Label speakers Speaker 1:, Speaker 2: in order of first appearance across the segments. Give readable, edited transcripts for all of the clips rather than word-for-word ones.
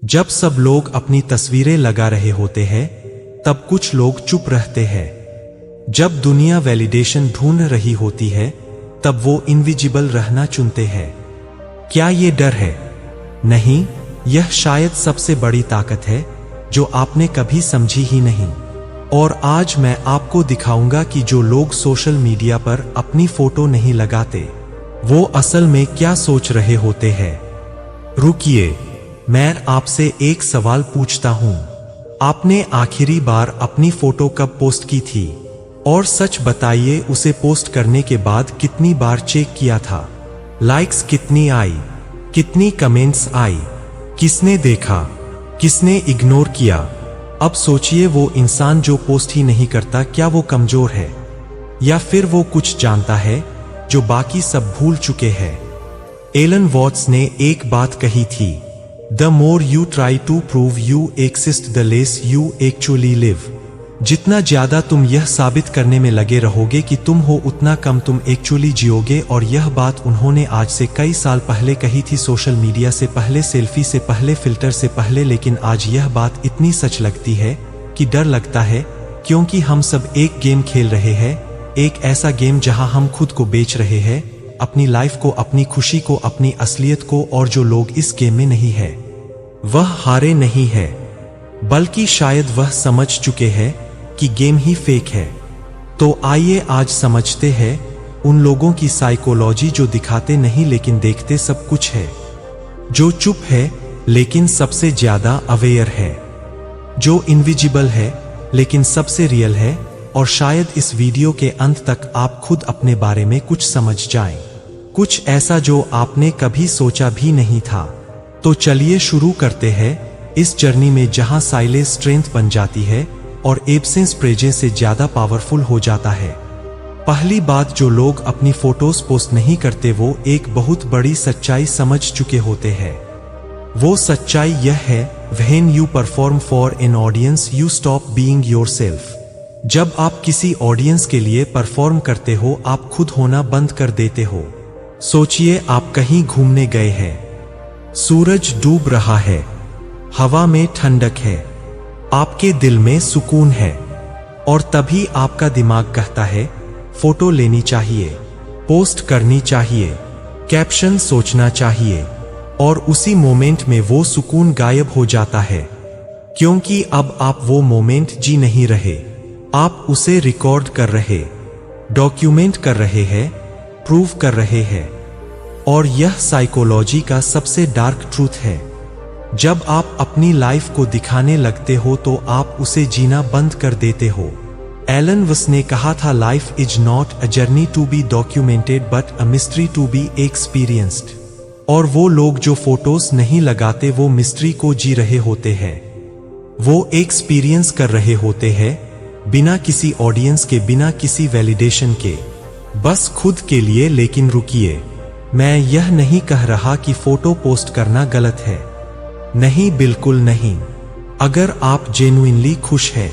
Speaker 1: जब सब लोग अपनी तस्वीरें लगा रहे होते हैं तब कुछ लोग चुप रहते हैं। जब दुनिया वैलिडेशन ढूंढ रही होती है तब वो इनविजिबल रहना चुनते हैं। क्या ये डर है? नहीं, यह शायद सबसे बड़ी ताकत है जो आपने कभी समझी ही नहीं। और आज मैं आपको दिखाऊंगा कि जो लोग सोशल मीडिया पर अपनी फोटो नहीं लगाते वो असल में क्या सोच रहे होते हैं। रुकिए, मैं आपसे एक सवाल पूछता हूं। आपने आखिरी बार अपनी फोटो कब पोस्ट की थी? और सच बताइए, उसे पोस्ट करने के बाद कितनी बार चेक किया था? लाइक्स कितनी आई? कितनी कमेंट्स आई? किसने देखा? किसने इग्नोर किया? अब सोचिए, वो इंसान जो पोस्ट ही नहीं करता, क्या वो कमजोर है या फिर वो कुछ जानता है जो बाकी सब भूल चुके हैं? एलन वॉट्स ने एक बात कही थी, the more you try to prove you exist the less you actually live. जितना ज्यादा तुम यह साबित करने में लगे रहोगे कि तुम हो, उतना कम तुम एक्चुअली जियोगे। और यह बात उन्होंने आज से कई साल पहले कही थी, सोशल मीडिया से पहले, सेल्फी से पहले, फिल्टर से पहले। लेकिन आज यह बात इतनी सच लगती है कि डर लगता है, क्योंकि हम सब एक गेम खेल रहे हैं, एक ऐसा गेम जहां हम खुद को बेच रहे हैं, अपनी लाइफ को, अपनी खुशी को, अपनी असलियत को। और जो लोग इस गेम में नहीं है वह हारे नहीं है, बल्कि शायद वह समझ चुके हैं कि गेम ही फेक है। तो आइए आज समझते हैं उन लोगों की साइकोलॉजी जो दिखाते नहीं लेकिन देखते सब कुछ है, जो चुप है लेकिन सबसे ज्यादा अवेयर है, जो इनविजिबल है लेकिन सबसे रियल है। और शायद इस वीडियो के अंत तक आप खुद अपने बारे में कुछ समझ जाएं, कुछ ऐसा जो आपने कभी सोचा भी नहीं था। तो चलिए शुरू करते हैं इस जर्नी में, जहां साइलेंस स्ट्रेंथ बन जाती है और एब्सेंस प्रेजेंस से ज्यादा पावरफुल हो जाता है। पहली बात, जो लोग अपनी फोटोज पोस्ट नहीं करते वो एक बहुत बड़ी सच्चाई समझ चुके होते हैं। वो सच्चाई यह है, when you perform for an audience you stop being yourself. जब आप किसी ऑडियंस के लिए परफॉर्म करते हो, आप खुद होना बंद कर देते हो। सोचिए, आप कहीं घूमने गए हैं, सूरज डूब रहा है, हवा में ठंडक है, आपके दिल में सुकून है, और तभी आपका दिमाग कहता है फोटो लेनी चाहिए, पोस्ट करनी चाहिए, कैप्शन सोचना चाहिए। और उसी मोमेंट में वो सुकून गायब हो जाता है, क्योंकि अब आप वो मोमेंट जी नहीं रहे, आप उसे रिकॉर्ड कर रहे, डॉक्यूमेंट कर रहे हैं, प्रूव कर रहे हैं। और यह साइकोलॉजी का सबसे डार्क ट्रूथ है। जब आप अपनी लाइफ को दिखाने लगते हो तो आप उसे जीना बंद कर देते हो। एलन वॉट्स ने कहा था, life is not a journey to be documented but a mystery to be experienced. और वो लोग जो फोटोज नहीं लगाते वो मिस्ट्री को जी रहे होते हैं, वो एक्सपीरियंस कर रहे होते हैं, बिना किसी ऑडियंस के, बिना किसी वैलिडेशन के, बस खुद के लिए। लेकिन रुकिए, मैं यह नहीं कह रहा कि फोटो पोस्ट करना गलत है। नहीं, बिल्कुल नहीं। अगर आप जेन्युइनली खुश हैं,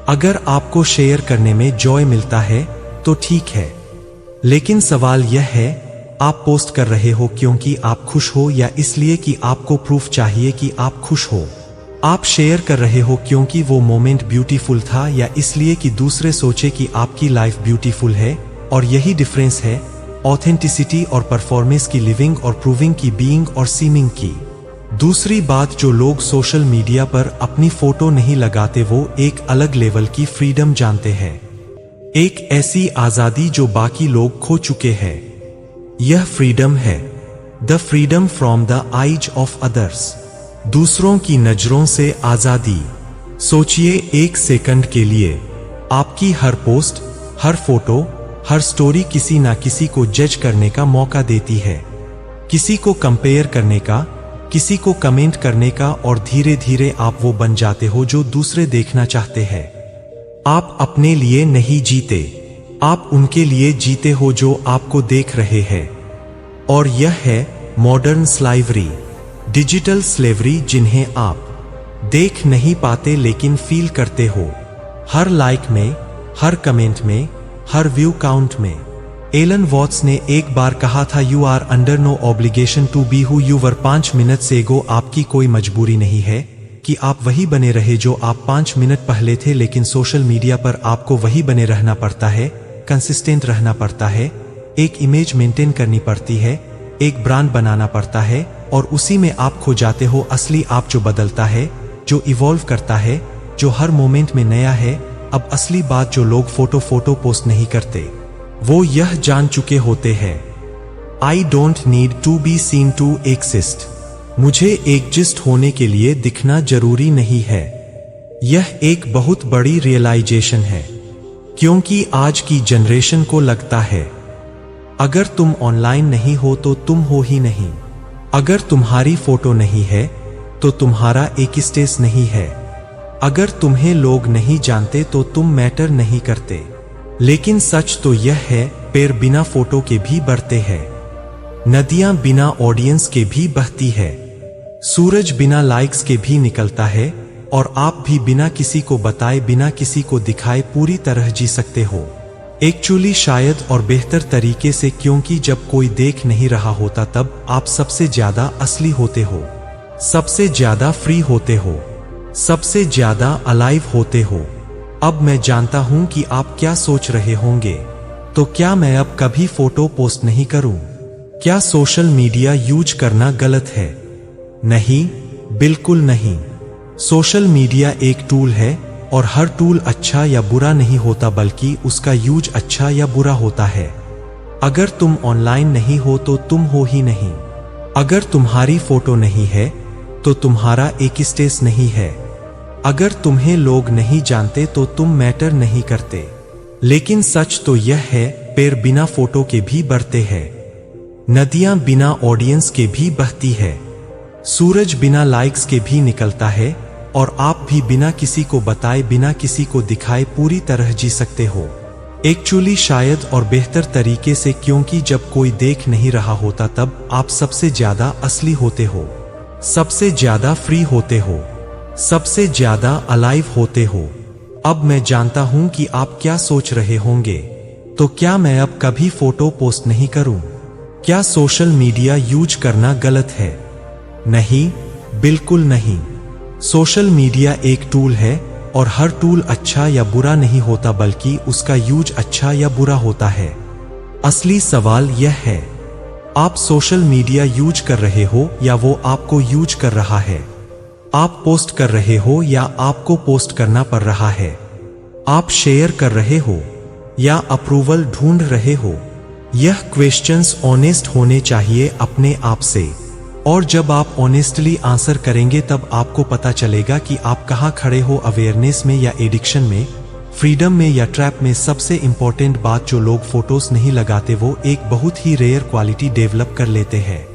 Speaker 1: अगर आपको शेयर करने में जॉय मिलता है तो ठीक है। लेकिन सवाल यह है, आप पोस्ट कर रहे हो क्योंकि आप खुश हो या इसलिए कि आपको प्रूफ चाहिए कि आप खुश हो? आप शेयर कर रहे हो क्योंकि वो मोमेंट ब्यूटीफुल था या इसलिए कि दूसरे सोचे कि आपकी लाइफ ब्यूटीफुल है? और यही डिफरेंस है ऑथेंटिसिटी और परफॉर्मेंस की, लिविंग और प्रूविंग की, बीइंग और सीमिंग की। दूसरी बात, जो लोग सोशल मीडिया पर अपनी फोटो नहीं लगाते वो एक अलग लेवल की फ्रीडम जानते हैं, एक ऐसी आजादी जो बाकी लोग खो चुके हैं। यह फ्रीडम है the freedom from the eyes of others, दूसरों की नजरों से आजादी। सोचिए एक सेकंड के लिए, आपकी हर पोस्ट, हर फोटो, हर स्टोरी किसी ना किसी को जज करने का मौका देती है, किसी को कंपेयर करने का, किसी को कमेंट करने का। और धीरे धीरे आप वो बन जाते हो जो दूसरे देखना चाहते हैं। आप अपने लिए नहीं जीते, आप उनके लिए जीते हो जो आपको देख रहे हैं। और यह है मॉडर्न स्लाइवरी, डिजिटल स्लेवरी, जिन्हें आप देख नहीं पाते लेकिन फील करते हो, हर लाइक में, हर कमेंट में, हर व्यू काउंट में। एलन वॉट्स ने एक बार कहा था, you are under no obligation to be who you were 5 minute से गो। आपकी कोई मजबूरी नहीं है कि आप वही बने रहे जो आप 5 मिनट पहले थे, लेकिन सोशल मीडिया पर आपको वही बने रहना पड़ता है, कंसिस्टेंट रहना पड़ता है, एक इमेज मेंटेन करनी पड़ती है, एक ब्रांड बनाना पड़ता है, और उसी में आप खो जाते हो। असली आप जो बदलता है, जो इवॉल्व करता है, जो हर मोमेंट में नया है। अब असली बात, जो लोग फोटो पोस्ट नहीं करते वो यह जान चुके होते हैं, I don't need to be seen to exist. मुझे एग्जिस्ट होने के लिए दिखना जरूरी नहीं है। यह एक बहुत बड़ी रियलाइजेशन है, क्योंकि आज की जनरेशन को लगता है अगर तुम ऑनलाइन नहीं हो तो तुम हो ही नहीं, अगर तुम्हारी फोटो नहीं है तो तुम्हारा एक्सिस्टेंस नहीं है, अगर तुम्हें लोग नहीं जानते तो तुम मैटर नहीं करते। लेकिन सच तो यह है, पेड़ बिना फोटो के भी बढ़ते हैं, नदियां बिना ऑडियंस के भी बहती है, सूरज बिना लाइक्स के भी निकलता है, और आप भी बिना किसी को बताए, बिना किसी को दिखाए पूरी तरह जी सकते हो। एक्चुअली शायद और बेहतर तरीके से, क्योंकि जब कोई देख नहीं रहा होता तब आप सबसे ज्यादा असली होते हो, सबसे ज्यादा फ्री होते हो, सबसे ज्यादा अलाइव होते हो। अब मैं जानता हूं कि आप क्या सोच रहे होंगे, तो क्या मैं अब कभी फोटो पोस्ट नहीं करूं? क्या सोशल मीडिया यूज करना गलत है? नहीं, बिल्कुल नहीं। सोशल मीडिया एक टूल है, और हर टूल अच्छा या बुरा नहीं होता, बल्कि उसका यूज अच्छा या बुरा होता है। अगर तुम ऑनलाइन नहीं हो तो तुम हो ही नहीं, अगर तुम्हारी फोटो नहीं है तो तुम्हारा एक्सिस्टेंस नहीं है, अगर तुम्हें लोग नहीं जानते तो तुम मैटर नहीं करते। लेकिन सच तो यह है, पेड़ बिना फोटो के भी बढ़ते हैं, नदियां बिना ऑडियंस के भी बहती है, सूरज बिना लाइक्स के भी निकलता है, और आप भी बिना किसी को बताए, बिना किसी को दिखाए पूरी तरह जी सकते हो। एक्चुअली शायद और बेहतर तरीके से, क्योंकि जब कोई देख नहीं रहा होता तब आप सबसे ज्यादा असली होते हो, सबसे ज्यादा फ्री होते हो, सबसे ज्यादा अलाइव होते हो। अब मैं जानता हूं कि आप क्या सोच रहे होंगे, तो क्या मैं अब कभी फोटो पोस्ट नहीं करूं? क्या सोशल मीडिया यूज करना गलत है? नहीं, बिल्कुल नहीं। सोशल मीडिया एक टूल है, और हर टूल अच्छा या बुरा नहीं होता, बल्कि उसका यूज अच्छा या बुरा होता है। असली सवाल यह है, आप सोशल मीडिया यूज कर रहे हो या वो आपको यूज कर रहा है? आप पोस्ट कर रहे हो या आपको पोस्ट करना पड़ रहा है? आप शेयर कर रहे हो या अप्रूवल ढूंढ रहे हो? यह क्वेश्चंस ऑनेस्ट होने चाहिए अपने आप से, और जब आप ऑनेस्टली आंसर करेंगे तब आपको पता चलेगा कि आप कहां खड़े हो, अवेयरनेस में या एडिक्शन में, फ्रीडम में या ट्रैप में। सबसे इंपॉर्टेंट बात, जो लोग फोटोज नहीं लगाते वो एक बहुत ही रेयर क्वालिटी डेवलप कर लेते हैं।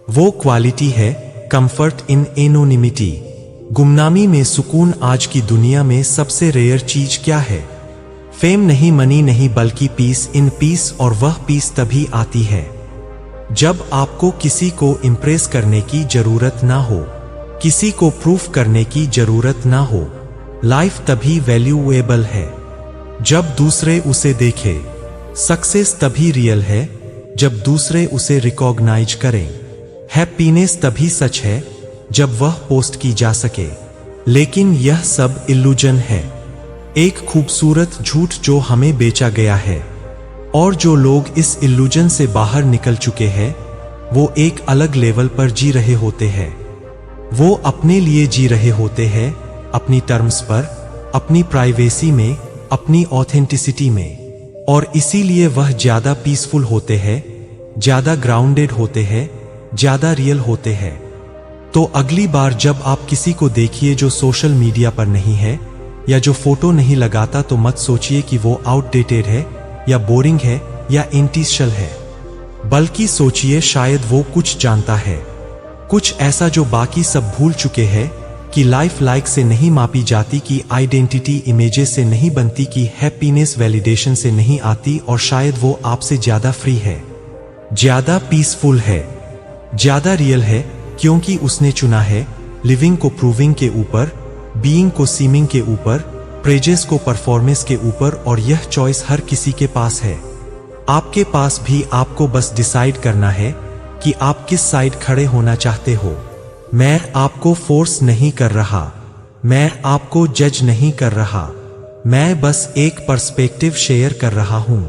Speaker 1: वो क्वालिटी है कंफर्ट इन एनोनिमिटी, गुमनामी में सुकून। आज की दुनिया में सबसे रेयर चीज क्या है? फेम नहीं, मनी नहीं, बल्कि पीस इन पीस। और वह पीस तभी आती है जब आपको किसी को इम्प्रेस करने की जरूरत ना हो, किसी को प्रूफ करने की जरूरत ना हो। लाइफ तभी वैल्यूएबल है जब दूसरे उसे देखे। सक्सेस तभी रियल है जब दूसरे उसे रिकॉग्नाइज करें। हैप्पीनेस तभी सच है जब वह पोस्ट की जा सके। लेकिन यह सब इल्यूजन है, एक खूबसूरत झूठ जो हमें बेचा गया है। और जो लोग इस इल्यूजन से बाहर निकल चुके हैं, वो एक अलग लेवल पर जी रहे होते हैं। वो अपने लिए जी रहे होते हैं, अपनी टर्म्स पर, अपनी प्राइवेसी में, अपनी ऑथेंटिसिटी में। और इसीलिए वह ज्यादा पीसफुल होते हैं, ज्यादा ग्राउंडेड होते हैं, ज्यादा रियल होते हैं। तो अगली बार जब आप किसी को देखिए जो सोशल मीडिया पर नहीं है या जो फोटो नहीं लगाता, तो मत सोचिए कि वो आउटडेटेड है या बोरिंग है या एंटीशल है, बल्कि सोचिए शायद वो कुछ जानता है, कुछ ऐसा जो बाकी सब भूल चुके हैं। कि लाइफ लाइक से नहीं मापी जाती, कि आइडेंटिटी इमेजेस से नहीं बनती, कि हैप्पीनेस वैलिडेशन से नहीं आती। और शायद वो आपसे ज्यादा फ्री है, ज्यादा पीसफुल है, ज्यादा रियल है, क्योंकि उसने चुना है लिविंग को प्रूविंग के ऊपर, बीइंग को सीमिंग के ऊपर, प्रेजेस को परफॉर्मेंस के ऊपर। और यह चॉइस हर किसी के पास है। आपके पास भी आपको बस डिसाइड करना है कि आप किस साइड खड़े होना चाहते हो। मैं आपको फोर्स नहीं कर रहा, मैं आपको जज नहीं कर रहा, मैं बस एक पर्सपेक्टिव शेयर कर रहा हूं,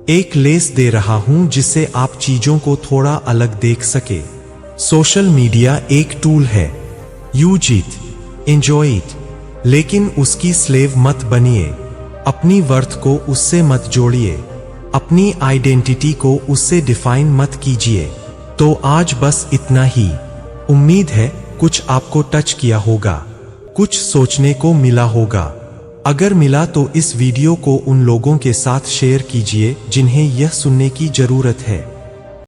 Speaker 1: एक लेस दे रहा हूं जिससे आप चीजों को थोड़ा अलग देख सके। सोशल मीडिया एक टूल है, यूज इट, एंजॉय इट, लेकिन उसकी स्लेव मत बनिए। अपनी वर्थ को उससे मत जोड़िए, अपनी आइडेंटिटी को उससे डिफाइन मत कीजिए। तो आज बस इतना ही। उम्मीद है कुछ आपको टच किया होगा, कुछ सोचने को मिला होगा। अगर मिला तो इस वीडियो को उन लोगों के साथ शेयर कीजिए जिन्हें यह सुनने की जरूरत है।